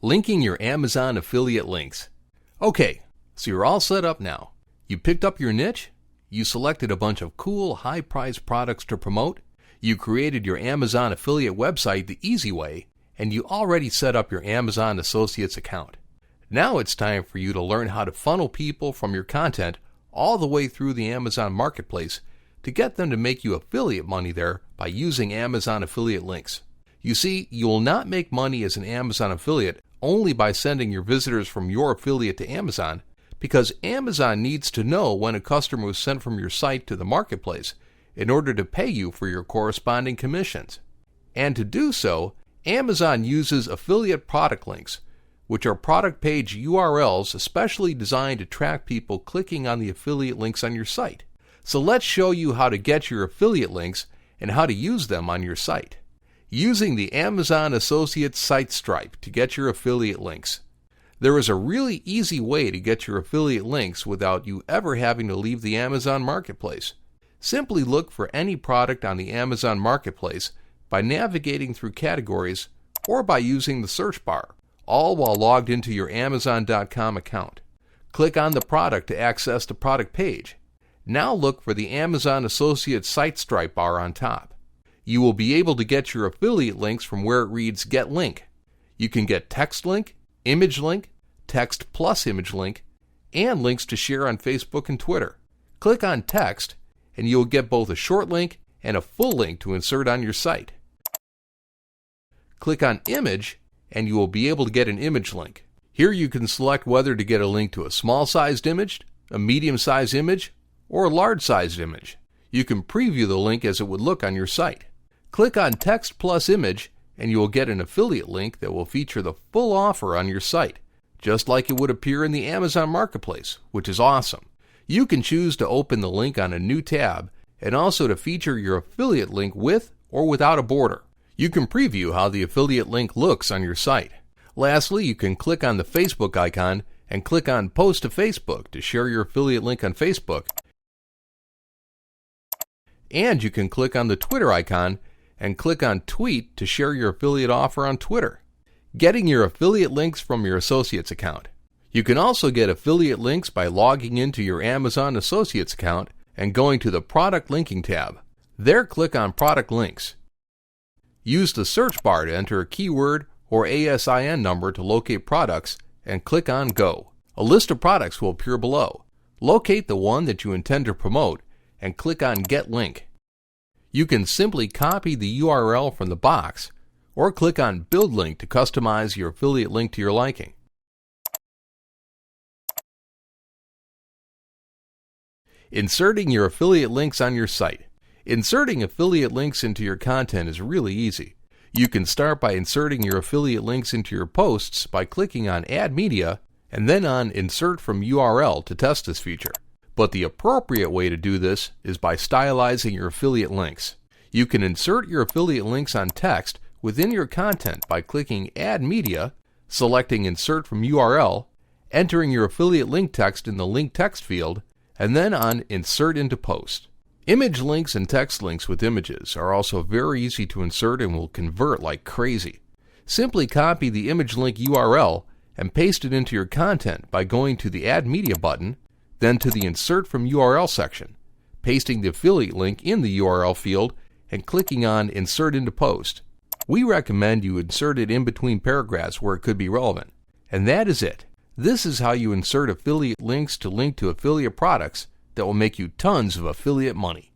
Linking your Amazon affiliate links. Okay, so you're all set up now. You picked up your niche, you selected a bunch of cool, high-priced products to promote, you created your Amazon affiliate website the easy way, and you already set up your Amazon Associates account. Now it's time for you to learn how to funnel people from your content all the way through the Amazon Marketplace to get them to make you affiliate money there by using Amazon affiliate links. You see, you will not make money as an Amazon affiliate only by sending your visitors from your affiliate to Amazon, because Amazon needs to know when a customer was sent from your site to the marketplace in order to pay you for your corresponding commissions. And to do so, Amazon uses affiliate product links, which are product page URLs especially designed to track people clicking on the affiliate links on your site. So let's show you how to get your affiliate links and how to use them on your site. Using the Amazon Associates site stripe to get your affiliate links. There is a really easy way to get your affiliate links without you ever having to leave the Amazon Marketplace. Simply look for any product on the Amazon Marketplace by navigating through categories or by using the search bar, all while logged into your Amazon.com account. Click on the product to access the product page. Now look for the Amazon Associates site stripe bar on top. You will be able to get your affiliate links from where it reads Get Link. You can get text link, image link, text plus image link, and links to share on Facebook and Twitter. Click on text, and you will get both a short link and a full link to insert on your site. Click on image, and you will be able to get an image link. Here you can select whether to get a link to a small-sized image, a medium-sized image, or a large-sized image. You can preview the link as it would look on your site. Click on Text plus Image, and you will get an affiliate link that will feature the full offer on your site, just like it would appear in the Amazon Marketplace, which is awesome. You can choose to open the link on a new tab and also to feature your affiliate link with or without a border. You can preview how the affiliate link looks on your site. Lastly, you can click on the Facebook icon and click on Post to Facebook to share your affiliate link on Facebook. And you can click on the Twitter icon and click on Tweet to share your affiliate offer on Twitter. Getting your affiliate links from your Associates account. You can also get affiliate links by logging into your Amazon Associates account and going to the Product Linking tab. There, click on Product Links. Use the search bar to enter a keyword or ASIN number to locate products and click on Go. A list of products will appear below. Locate the one that you intend to promote and click on Get Link. You can simply copy the URL from the box or click on Build Link to customize your affiliate link to your liking. Inserting your affiliate links on your site. Inserting affiliate links into your content is really easy. You can start by inserting your affiliate links into your posts by clicking on Add Media and then on Insert from URL to test this feature. But the appropriate way to do this is by stylizing your affiliate links. You can insert your affiliate links on text within your content by clicking Add Media, selecting Insert from URL, entering your affiliate link text in the link text field, and then on Insert into Post. Image links and text links with images are also very easy to insert and will convert like crazy. Simply copy the image link URL and paste it into your content by going to the Add Media button, then to the Insert from URL section, pasting the affiliate link in the URL field, and clicking on Insert into Post. We recommend you insert it in between paragraphs where it could be relevant. And that is it. This is how you insert affiliate links to link to affiliate products that will make you tons of affiliate money.